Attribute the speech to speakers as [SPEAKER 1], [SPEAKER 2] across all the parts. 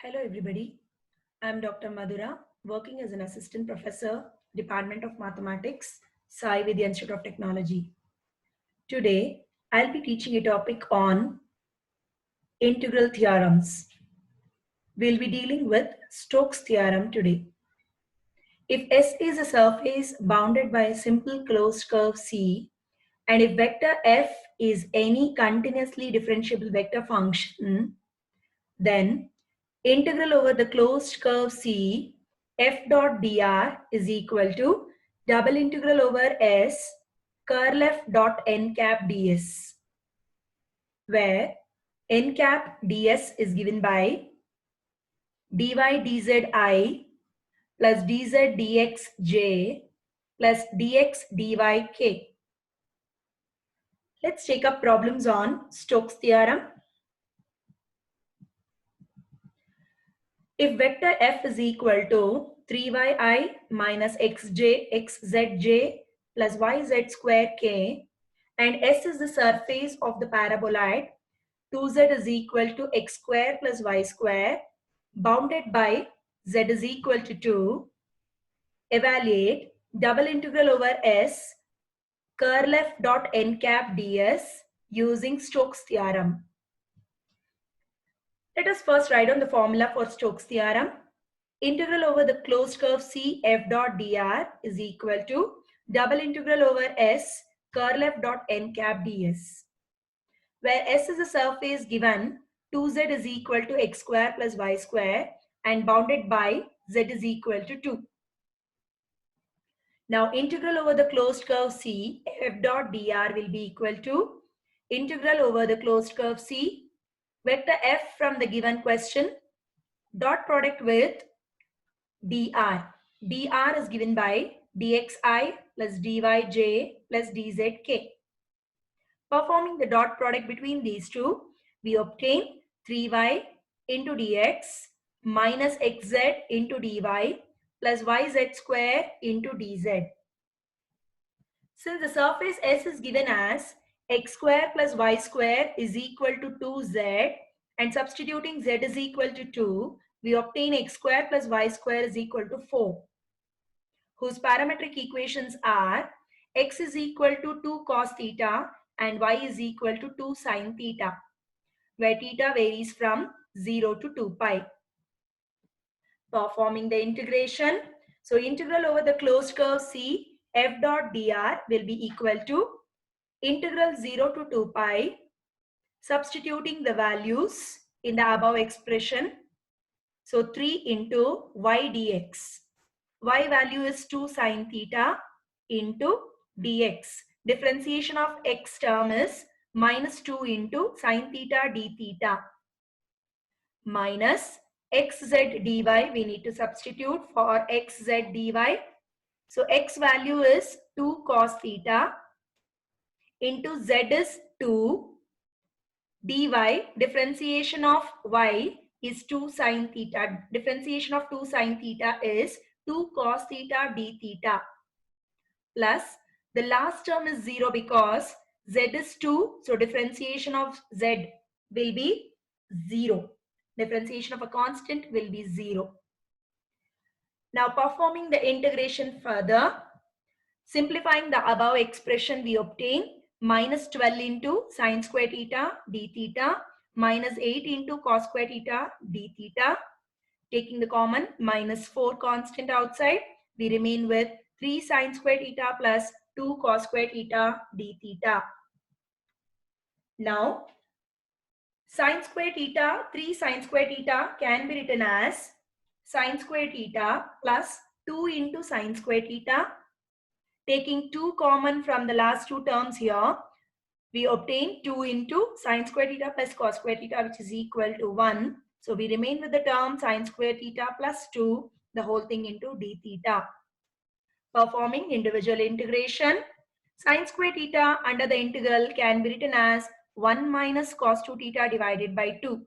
[SPEAKER 1] Hello everybody, I am Dr. Madhura, working as an assistant professor, Department of Mathematics, Sai Vidya Institute of Technology. Today, I'll be teaching a topic on integral theorems. We'll be dealing with Stokes' theorem today. If S is a surface bounded by a simple closed curve C, and if vector F is any continuously differentiable vector function, then integral over the closed curve C f dot dr is equal to double integral over S curl f dot n cap ds, where n cap ds is given by dy dz I plus dz dx j plus dx dy k. Let's take up problems on Stokes' theorem. If vector f is equal to 3yi minus xj xzj plus yz square k and S is the surface of the paraboloid, 2z is equal to x square plus y square bounded by z is equal to 2, evaluate double integral over S curl f dot n cap ds using Stokes' theorem. Let us first write down the formula for Stokes' theorem. Integral over the closed curve C f dot dr is equal to double integral over S curl f dot n cap ds, where S is a surface given 2z is equal to x square plus y square and bounded by z is equal to 2. Now integral over the closed curve C f dot dr will be equal to integral over the closed curve C vector f from the given question dot product with dr. dr is given by dxi plus dyj plus dzk. Performing the dot product between these two, we obtain 3y into dx minus xz into dy plus yz square into dz. Since the surface S is given as x square plus y square is equal to 2z and substituting z is equal to 2, we obtain x square plus y square is equal to 4, whose parametric equations are x is equal to 2 cos theta and y is equal to 2 sin theta, where theta varies from 0 to 2 pi. Performing the integration, so integral over the closed curve C f dot dr will be equal to integral 0 to 2 pi, substituting the values in the above expression. So 3 into y dx. Y value is 2 sin theta into dx. Differentiation of x term is minus 2 into sin theta d theta minus xz dy. We need to substitute for xz dy. So x value is 2 cos theta into z is 2 dy. Differentiation of y is 2 sin theta. Differentiation of 2 sin theta is 2 cos theta d theta plus the last term is 0 because z is 2. So differentiation of z will be 0. Differentiation of a constant will be 0. Now performing the integration further, simplifying the above expression, we obtain minus 12 into sin square theta d theta minus 8 into cos square theta d theta. Taking the common, minus 4 constant outside, we remain with 3 sin square theta plus 2 cos square theta d theta. Now, sin square theta, 3 sin square theta can be written as sin square theta plus 2 into sin square theta. Taking 2 common from the last two terms here, we obtain 2 into sin square theta plus cos square theta, which is equal to 1. So we remain with the term sin square theta plus 2, the whole thing into d theta. Performing individual integration, sin square theta under the integral can be written as 1 minus cos 2 theta divided by 2.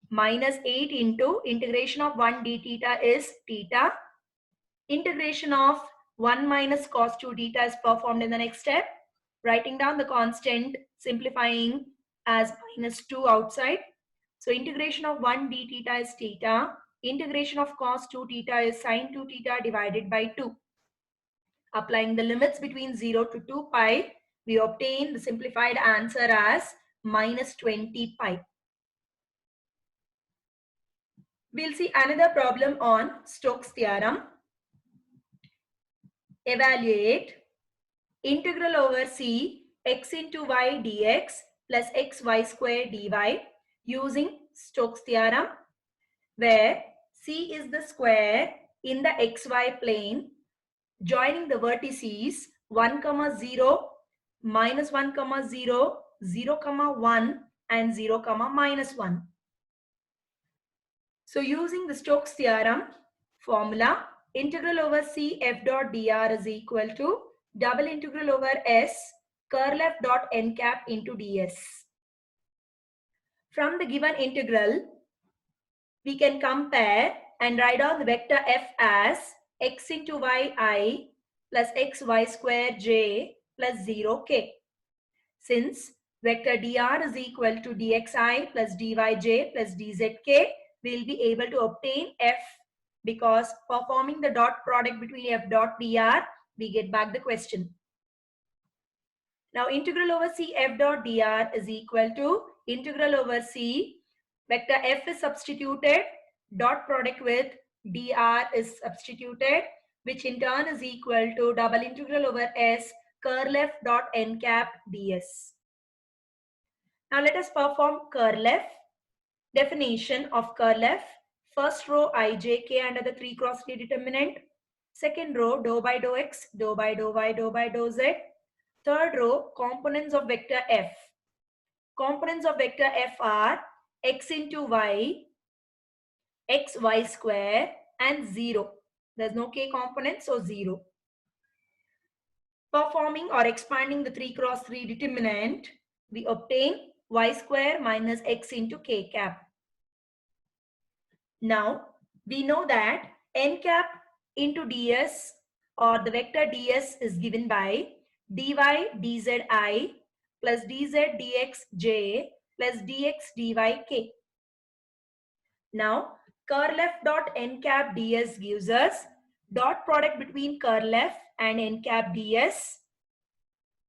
[SPEAKER 1] Minus 8 into integration of 1 d theta is theta. Integration of 1 minus cos 2 theta is performed in the next step. Writing down the constant, simplifying as minus 2 outside. So integration of 1 d theta is theta. Integration of cos 2 theta is sin 2 theta divided by 2. Applying the limits between 0 to 2 pi, we obtain the simplified answer as minus 20 pi. We'll see another problem on Stokes theorem. Evaluate integral over c x into y dx plus xy square dy using Stokes theorem, where c is the square in the xy plane joining the vertices 1, 0, minus 1, 0, 0, 1 and 0, minus 1. So using the Stokes theorem formula, integral over c f dot dr is equal to double integral over s curl f dot n cap into ds. From the given integral, we can compare and write down the vector f as x into y I plus xy square j plus 0 k. Since vector dr is equal to dxi plus dyj plus dzk, we'll be able to obtain f, because performing the dot product between f dot dr, we get back the question. Now integral over c f dot dr is equal to integral over c, vector f is substituted, dot product with dr is substituted, which in turn is equal to double integral over s curl f dot n cap ds. Now let us perform curl f. Definition of curl f. First row ijk under the 3 cross 3 determinant. Second row dou by dou x, dou by dou y, dou by dou z. Third row components of vector f. Components of vector f are x into y, xy square and 0. There's no k component, so 0. Performing or expanding the 3 cross 3 determinant, we obtain y square minus x into k cap. Now, we know that n cap into ds or the vector ds is given by dy dzi plus dz dxj plus dx dyk. Now, curl f dot n cap ds gives us dot product between curl f and n cap ds,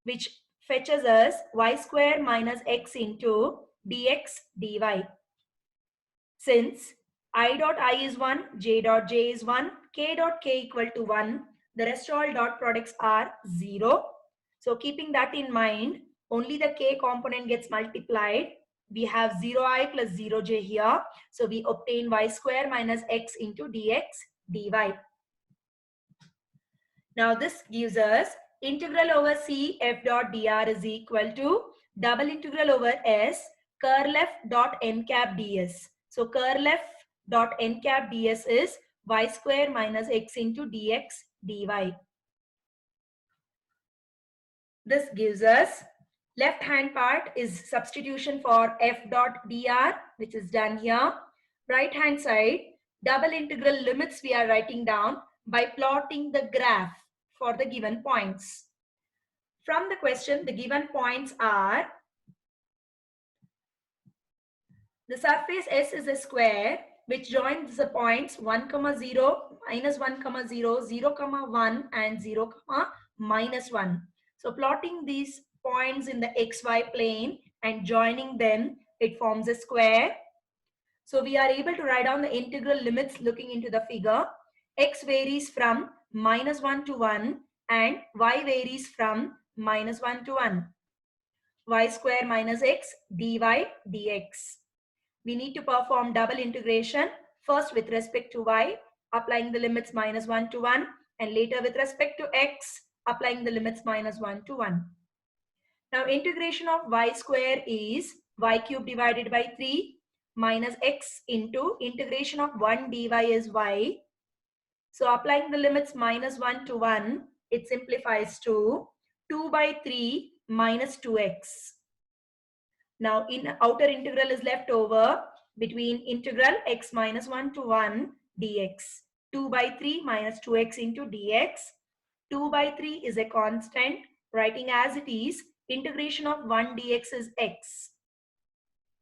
[SPEAKER 1] which fetches us y square minus x into dx dy. Since I dot I is 1, j dot j is 1, k dot k equal to 1, the rest all dot products are 0. So keeping that in mind, only the k component gets multiplied. We have 0i plus 0j here. So we obtain y square minus x into dx dy. Now this gives us integral over c f dot dr is equal to double integral over s curl f dot n cap ds. So curl f dot n cap ds is y square minus x into dx dy. This gives us left hand part is substitution for f dot dr, which is done here. Right hand side, double integral limits we are writing down by plotting the graph for the given points. From the question, the given points are the surface S is a square which joins the points 1, 0, minus 1, 0, 0, 1 and 0, minus 1. So plotting these points in the xy plane and joining them, it forms a square. So we are able to write down the integral limits looking into the figure. X varies from minus 1 to 1 and y varies from minus 1 to 1. Y square minus x dy dx. We need to perform double integration, first with respect to y, applying the limits minus 1 to 1, and later with respect to x, applying the limits minus 1 to 1. Now integration of y square is y cube divided by 3 minus x into integration of 1 dy is y. So applying the limits minus 1 to 1, it simplifies to 2 by 3 minus 2x. Now in outer integral is left over between integral x minus 1 to 1 dx. 2 by 3 minus 2x into dx. 2 by 3 is a constant. Writing as it is, integration of 1 dx is x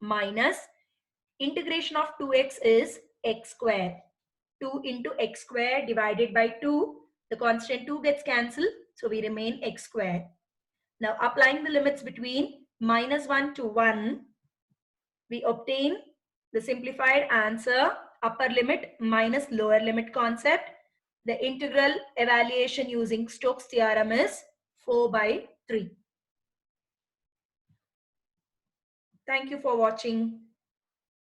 [SPEAKER 1] minus Integration of 2x is x square. 2 into x square divided by 2. The constant 2 gets cancelled, so we remain x square. Now applying the limits between -1 to 1, we obtain the simplified answer, upper limit minus lower limit concept. The integral evaluation using Stokes theorem is 4 by 3. Thank you for watching.